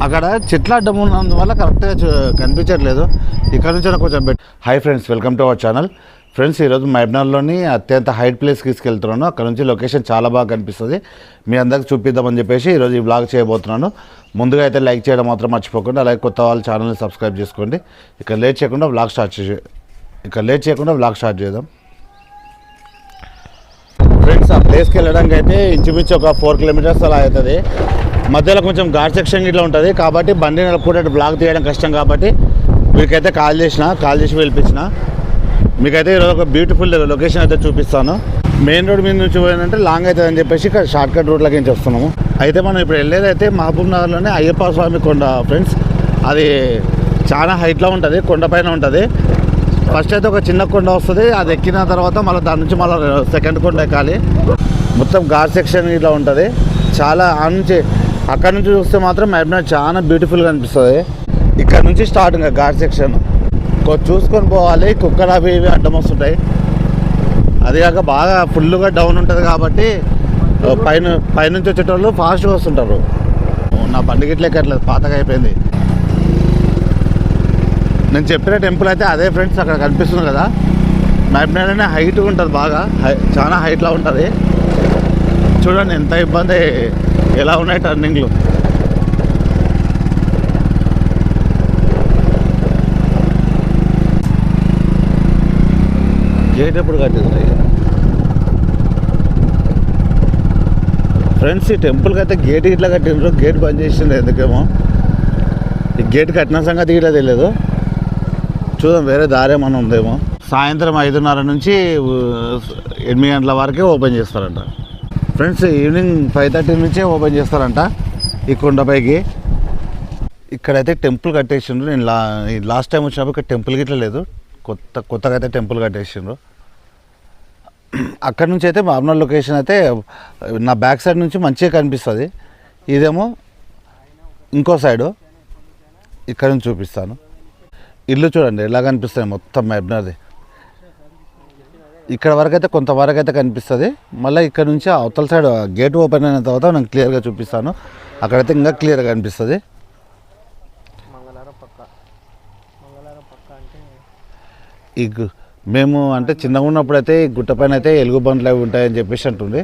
అక్కడ చెట్ల అడ్డం ఉన్నందువల్ల కరెక్ట్గా కనిపించట్లేదు. ఇక్కడ నుంచి కొంచెం hi friends, welcome to our channel. Friends, ఈరోజు మహబూబ్నగర్లోని అత్యంత హైట్ ప్లేస్కి తీసుకెళ్తున్నాను. అక్కడ నుంచి లొకేషన్ చాలా బాగా కనిపిస్తుంది. మీ అందరికి చూపిద్దామని చెప్పేసి ఈరోజు ఈ బ్లాగ్ చేయబోతున్నాను. ముందుగా అయితే లైక్ చేయడం మాత్రం మర్చిపోకండి. అలాగే కొత్త వాళ్ళ ఛానల్ని సబ్స్క్రైబ్ చేసుకోండి. ఇక లేట్ చేయకుండా బ్లాగ్ స్టార్ట్ చేద్దాం. ఫ్రెండ్స్, ఆ ప్లేస్కి వెళ్ళడానికి అయితే ఇంచుమించు ఒక 4 కిలోమీటర్స్ అలా అవుతుంది. మధ్యలో కొంచెం ఘాట్ సెక్షన్ ఇట్లా ఉంటుంది కాబట్టి బండి నడుపుకుంటే బ్లాగ్ తీయడం కష్టం కాబట్టి మీకైతే కాల్ చేసి పిలిపించిన. మీకైతే ఈరోజు ఒక బ్యూటిఫుల్ లొకేషన్ అయితే చూపిస్తాను. మెయిన్ రోడ్ మీద నుంచి పోయిందంటే లాంగ్ అవుతుంది అని చెప్పేసి ఇక్కడ షార్ట్ కట్ రూట్లోకి నుంచి వస్తున్నాము. అయితే మనం ఇప్పుడు వెళ్ళేది అయితే మహబూబ్నగర్లోనే అయ్యప్ప స్వామి కొండ ఫ్రెండ్స్. అది చాలా హైట్లో ఉంటుంది, కొండపైన ఉంటుంది. ఫస్ట్ అయితే ఒక చిన్న కొండ వస్తుంది, అది ఎక్కిన తర్వాత మళ్ళీ దాని నుంచి మళ్ళీ సెకండ్ కొండ ఎక్కాలి. మొత్తం ఘాట్ సెక్షన్ ఇట్లా ఉంటుంది. చాలా అక్కడ నుంచి చూస్తే మాత్రం మహబూబ్నగర్ చాలా బ్యూటిఫుల్గా అనిపిస్తుంది. ఇక్కడ నుంచి స్టార్ట్ ఇంకా ఘాట్ సెక్షన్ చూసుకొని పోవాలి. కుక్కలు అవి ఇవి అడ్డం వస్తుంటాయి. అది కాక బాగా ఫుల్గా డౌన్ ఉంటుంది కాబట్టి పైనుంచి వచ్చేటోళ్ళు ఫాస్ట్గా వస్తుంటారు. నా బండి గిట్ల ఎక్కట్లేదు, పాతగా అయిపోయింది. నేను చెప్పిన టెంపుల్ అయితే అదే ఫ్రెండ్స్, అక్కడ కనిపిస్తుంది కదా. మహబూబ్నగర్లోనే హైట్ ఉంటుంది, బాగా చాలా హైట్లో ఉంటుంది. చూడండి ఎంత ఇబ్బంది, ఎలా ఉన్నాయి టర్నింగ్లు. గేట్ ఎప్పుడు కట్టింది ఫ్రెండ్స్? ఈ టెంపుల్కి అయితే గేట్ ఇట్లా కట్టిండ్రు. గేట్ బంద్ చేసిండ్రు ఎందుకేమో. ఈ గేట్ కట్టిన సంగతి ఇట్లా తెలియదు. చూద్దాం, వేరే దారేమన్నా ఉందేమో. సాయంత్రం 5:30 నుంచి 8 గంటల వరకే ఓపెన్ చేస్తారంట ఫ్రెండ్స్. ఈవినింగ్ 5:30 నుంచే ఓపెన్ చేస్తారంట ఈ కొండపైకి. ఇక్కడైతే టెంపుల్ కట్టేసిండ్రు. నేను లాస్ట్ టైం వచ్చినప్పుడు ఇక్కడ టెంపుల్ గిట్లా లేదు, కొత్తగా అయితే టెంపుల్ కట్టేసిండ్రు. అక్కడ నుంచి అయితే మహబూబ్నగర్ లొకేషన్ అయితే నా బ్యాక్ సైడ్ నుంచి మంచిగా కనిపిస్తుంది. ఇదేమో ఇంకో సైడు, ఇక్కడ నుంచి చూపిస్తాను. ఇల్లు చూడండి ఎలా కనిపిస్తుంది మొత్తం మహబూబ్నగర్ది. ఇక్కడ వరకు అయితే కొంతవరకు అయితే కనిపిస్తుంది. మళ్ళీ ఇక్కడ నుంచి అవతల సైడ్ గేట్ ఓపెన్ అయిన తర్వాత నేను క్లియర్గా చూపిస్తాను. అక్కడైతే ఇంకా క్లియర్గా కనిపిస్తుంది. ఈ మేము అంటే చిన్నగా ఉన్నప్పుడు అయితే ఈ గుట్ట పైన అయితే ఎలుగు బండ్లు అవి ఉంటాయని చెప్పేసి అంటుండే.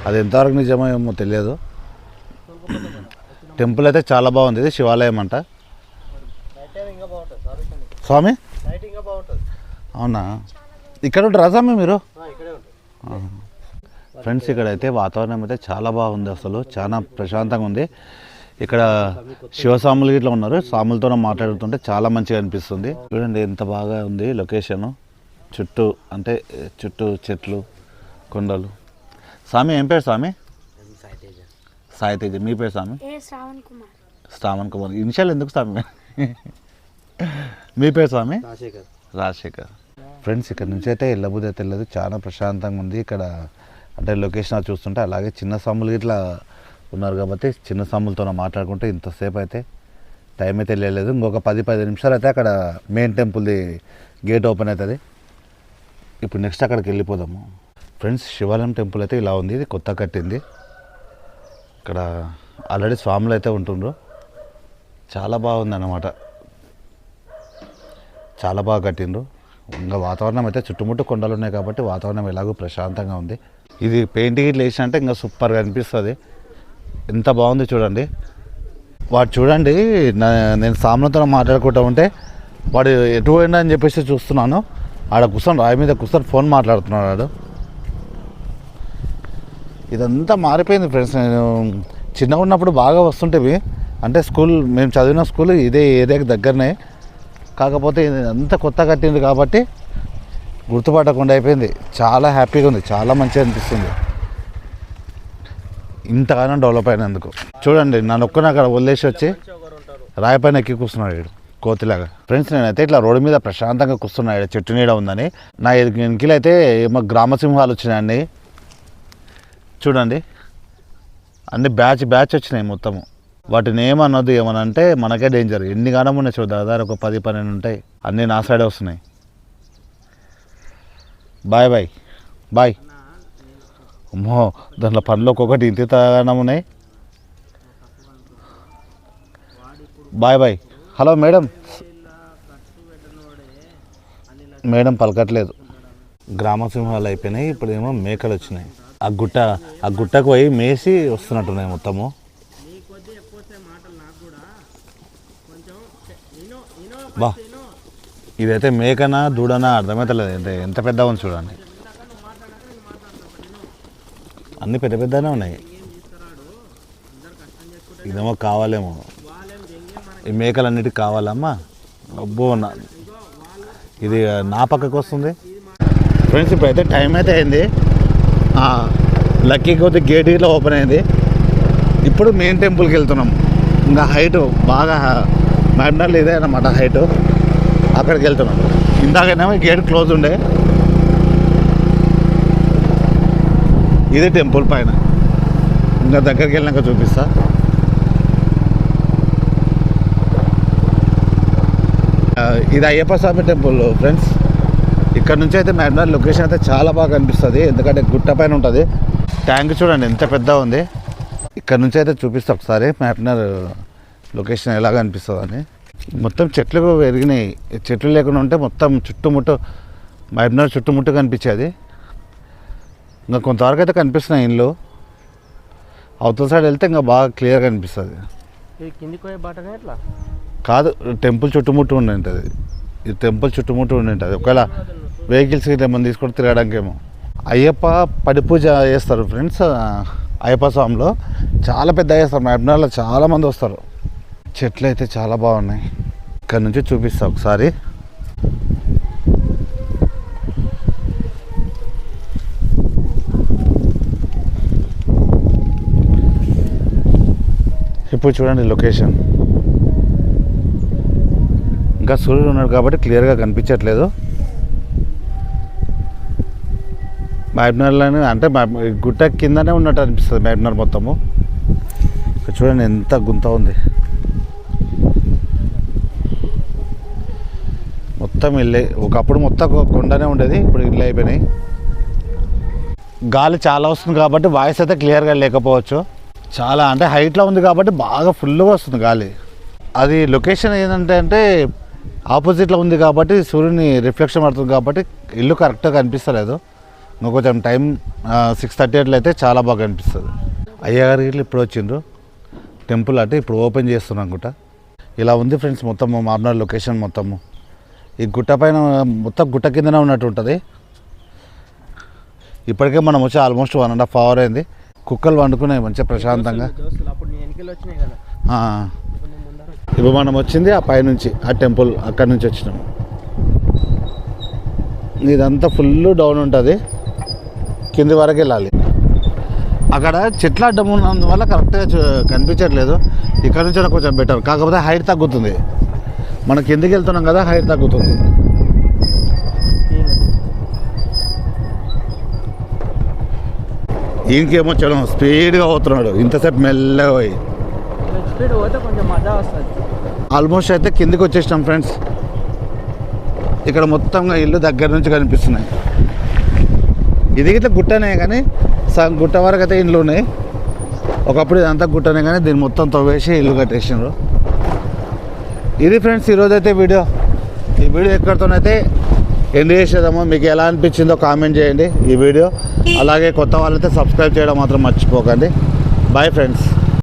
అది ఎంతవరకు నిజమో ఏమో తెలియదు. టెంపుల్ అయితే చాలా బాగుంది. ఇది శివాలయం అంట స్వామి. అవునా, ఇక్కడ ఉంటారా స్వామి మీరు? ఫ్రెండ్స్, ఇక్కడైతే వాతావరణం అయితే చాలా బాగుంది. అసలు చాలా ప్రశాంతంగా ఉంది. ఇక్కడ శివస్వాములు ఇట్లా ఉన్నారు, స్వాములతో మాట్లాడుతుంటే చాలా మంచిగా అనిపిస్తుంది. చూడండి ఎంత బాగా ఉంది లొకేషను. చుట్టూ చెట్లు, కొండలు. స్వామి ఏం పేరు స్వామి? సాయితేజ. మీ పేరు స్వామి? శ్రావణ్ కుమార్. ఇనిషియల్ ఎందుకు స్వామి? మీ పేరు స్వామి? రాజశేఖర్. ఫ్రెండ్స్, ఇక్కడ నుంచి అయితే వెళ్ళబుద్ధి అయితే వెళ్ళదు, చాలా ప్రశాంతంగా ఉంది. ఇక్కడ అంటే లొకేషన్ చూస్తుంటే అలాగే చిన్న స్వాములు ఇట్లా ఉన్నారు కాబట్టి చిన్న స్వాములతో మాట్లాడుకుంటే ఇంతసేపు అయితే టైం అయితే వెళ్ళలేదు. ఇంకొక 10-15 నిమిషాలు అయితే అక్కడ మెయిన్ టెంపుల్ది గేట్ ఓపెన్ అవుతుంది. ఇప్పుడు నెక్స్ట్ అక్కడికి వెళ్ళిపోదాము. ఫ్రెండ్స్, శివాలయం టెంపుల్ అయితే ఇలా ఉంది. ఇది కొత్త కట్టింది. ఇక్కడ ఆల్రెడీ స్వాములు అయితే ఉంటుండ్రు. చాలా బాగుంది అన్నమాట, చాలా బాగా కట్టిండ్రు. ఇంకా వాతావరణం అయితే చుట్టుముట్టు కొండలు ఉన్నాయి కాబట్టి వాతావరణం ఎలాగో ప్రశాంతంగా ఉంది. ఇది పెయింటింగ్ ఇట్లా వేసినంటే ఇంకా సూపర్గా అనిపిస్తుంది. ఎంత బాగుంది చూడండి. వాడు చూడండి, నేను సాములతో మాట్లాడుకుంటూ ఉంటే వాడు ఎటు పోయినా అని చెప్పేసి చూస్తున్నాను. ఆడ కూర్చొని రాయి మీద కూర్చొని ఫోన్ మాట్లాడుతున్నాడు. ఇదంతా మారిపోయింది ఫ్రెండ్స్. నేను చిన్నగా ఉన్నప్పుడు బాగా వస్తుంటేవి, అంటే మేము చదివిన స్కూల్ ఇదే ఏరియాకి దగ్గరనే. కాకపోతే అంతా కొత్త కట్టింది కాబట్టి గుర్తుపట్టకుండా అయిపోయింది. చాలా హ్యాపీగా ఉంది, చాలా మంచిగా అనిపిస్తుంది ఇంతగానో డెవలప్ అయినందుకు. చూడండి, నన్ను ఒక్కనే అక్కడ వదిలేసి వచ్చి రాయి పైన ఎక్కి కూర్చున్నాడు వీడు కోతిలాగా. ఫ్రెండ్స్, నేనైతే ఇట్లా రోడ్డు మీద ప్రశాంతంగా కూర్చున్నాడు, చెట్టు నీడ ఉందని. నా వెనకలు అయితే ఏమో గ్రామసింహాలు వచ్చినాయండి. చూడండి, అన్ని బ్యాచ్ వచ్చినాయి మొత్తము. వాటిని ఏమన్నది ఏమనంటే మనకే డేంజర్. ఎన్ని గానం ఉన్నాయి చూడ, దాదాపు ఒక 10-12 ఉంటాయి. అన్నీ నా సైడే వస్తున్నాయి. బాయ్. అమ్మో, దాంట్లో పండ్లు ఒక్కొక్కటి ఇంత గానం ఉన్నాయి. Bye bye. Hello madam. Madam పలకట్లేదు. గ్రామ సింహాలు అయిపోయినాయి, ఇప్పుడు ఏమో మేకలు వచ్చినాయి. ఆ గుట్టకు పోయి మేసి వస్తున్నట్టున్నాయి మొత్తము. బా ఇదైతే మేకనా దూడనా అర్థమవుతలేదు. ఎంత పెద్దగా ఉంది చూడండి. అన్నీ పెద్ద పెద్దనే ఉన్నాయి. ఇదేమో కావాలేమో, ఈ మేకలన్నిటికి కావాలమ్మా. అబ్బో ఇది నా పక్కకు వస్తుంది. ఫ్రెండ్స్ ఇప్పుడైతే టైం అయితే అయింది. లక్కీ కొద్ది గేట్ ఇట్లా ఓపెన్ అయింది. ఇప్పుడు మెయిన్ టెంపుల్కి వెళ్తున్నాం. ఇంకా హైట్ బాగా మ్యాగ్నల్ ఇదే అన్నమాట హైట్. అక్కడికి వెళ్తున్నాం. ఇందాకనేమో గేట్ క్లోజ్ ఉండే. ఇదే టెంపుల్ పైన. ఇంకా దగ్గరికి వెళ్ళినాక చూపిస్తా. ఇది అయ్యప్ప స్వామి టెంపుల్ ఫ్రెండ్స్. ఇక్కడ నుంచి అయితే మ్యాగ్నర్ లొకేషన్ అయితే చాలా బాగా కనిపిస్తుంది. ఎందుకంటే గుట్ట పైన ఉంటుంది. ట్యాంక్ చూడండి ఎంత పెద్ద ఉంది. ఇక్కడ నుంచి అయితే చూపిస్తా ఒకసారి మ్యాగ్నర్ లొకేషన్ ఎలా కనిపిస్తుంది అని. మొత్తం చెట్లు పెరిగినాయి. చెట్లు లేకుండా ఉంటే మొత్తం చుట్టుముట్టు మ్యాగ్నర్ చుట్టుముట్టు కనిపించేది. ఇంకా కొంతవరకు అయితే కనిపిస్తున్నాయి ఇండ్లు. అవతల సైడ్ వెళ్తే ఇంకా బాగా క్లియర్గా కనిపిస్తుంది. కాదు, టెంపుల్ చుట్టుముట్టు ఉండి ఉంటుంది. ఇది టెంపుల్ చుట్టుముట్టు ఉండి ఉంటుంది. ఒకవేళ వెహికల్స్ ఏమైనా తీసుకొని తిరగడానికి ఏమో. అయ్యప్ప పడి పూజ చేస్తారు ఫ్రెండ్స్. అయ్యప్ప స్వామిలో చాలా పెద్ద చేస్తారు. మ్యాబ్నార్లో చాలామంది వస్తారు. చెట్లు అయితే చాలా బాగున్నాయి. ఇక్కడ నుంచి చూపిస్తా ఒకసారి. ఇప్పుడు చూడండి లొకేషన్. ఇంకా సూర్యుడు ఉన్నాడు కాబట్టి క్లియర్గా కనిపించట్లేదు. మ్యాబ్నార్లోనే అంటే గుట్ట కిందనే ఉన్నట్టు అనిపిస్తుంది మ్యాబ్నార్ మొత్తము. ఇక్కడ చూడండి ఎంత గుంత ఉంది. మొత్తం ఇల్లే. ఒకప్పుడు మొత్తం కొండనే ఉండేది, ఇప్పుడు ఇల్లు అయిపోయినాయి. గాలి చాలా వస్తుంది కాబట్టి వాయిస్ అయితే క్లియర్గా లేకపోవచ్చు. చాలా అంటే హైట్లో ఉంది కాబట్టి బాగా ఫుల్గా వస్తుంది గాలి. అది లొకేషన్ ఏంటంటే ఆపోజిట్లో ఉంది కాబట్టి సూర్యుని రిఫ్లెక్షన్ పడుతుంది కాబట్టి ఇల్లు కరెక్ట్గా కనిపిస్తలేదు. ఇంకా కొంచెం టైం 6:30 అట్లయితే చాలా బాగా కనిపిస్తుంది. అయ్యగారి ఇల్లు ఇప్పుడు వచ్చిండ్రు. టెంపుల్ అంటే ఇప్పుడు ఓపెన్ చేస్తున్నాం అనుకుంటా. ఇలా ఉంది ఫ్రెండ్స్ మొత్తము మ్యాబ్నార్ లొకేషన్ మొత్తము. ఈ గుట్ట పైన మొత్తం గుట్ట కిందనే ఉన్నట్టు ఉంటుంది. ఇప్పటికే మనం వచ్చి ఆల్మోస్ట్ 1.5 hour అయింది. కుక్కలు వండుకున్నాయి మంచిగా ప్రశాంతంగా. ఇప్పుడు మనం వచ్చింది ఆ పైనుంచి, ఆ టెంపుల్ అక్కడి నుంచి వచ్చినాం. ఇదంతా ఫుల్ డౌన్ ఉంటుంది, కింది వరకు వెళ్ళాలి. అక్కడ చెట్ల అడ్డం ఉన్నందువల్ల కరెక్ట్గా కనిపించట్లేదు. ఇక్కడ నుంచి కొంచెం బెటర్, కాకపోతే హైట్ తగ్గుతుంది. మనం కిందికి వెళ్తున్నాం కదా, హైట్ తగ్గుతుంది. ఇంకేమో చలో స్పీడ్గా పోతున్నాడు, ఇంతసేపు మెల్లగా పోయి. ఆల్మోస్ట్ అయితే కిందికి వచ్చేసినాం ఫ్రెండ్స్. ఇక్కడ మొత్తంగా ఇల్లు దగ్గర నుంచి కనిపిస్తున్నాయి. ఇది ఇట్లా గుట్టనే కానీ సగం గుట్ట వరకు అయితే ఇండ్లు ఉన్నాయి. ఒకప్పుడు ఇదంతా గుట్టనే కానీ దీన్ని మొత్తం తవ్వేసి ఇల్లు కట్టేసినారు. ఇది ఫ్రెండ్స్ ఈరోజు అయితే వీడియో. ఈ వీడియో ఎక్కడితోనైతే ఎండ్ చేసేదామో. మీకు ఎలా అనిపించిందో కామెంట్ చేయండి ఈ వీడియో. అలాగే కొత్త వాళ్ళైతే సబ్స్క్రైబ్ చేయడం మాత్రం మర్చిపోకండి. Bye friends.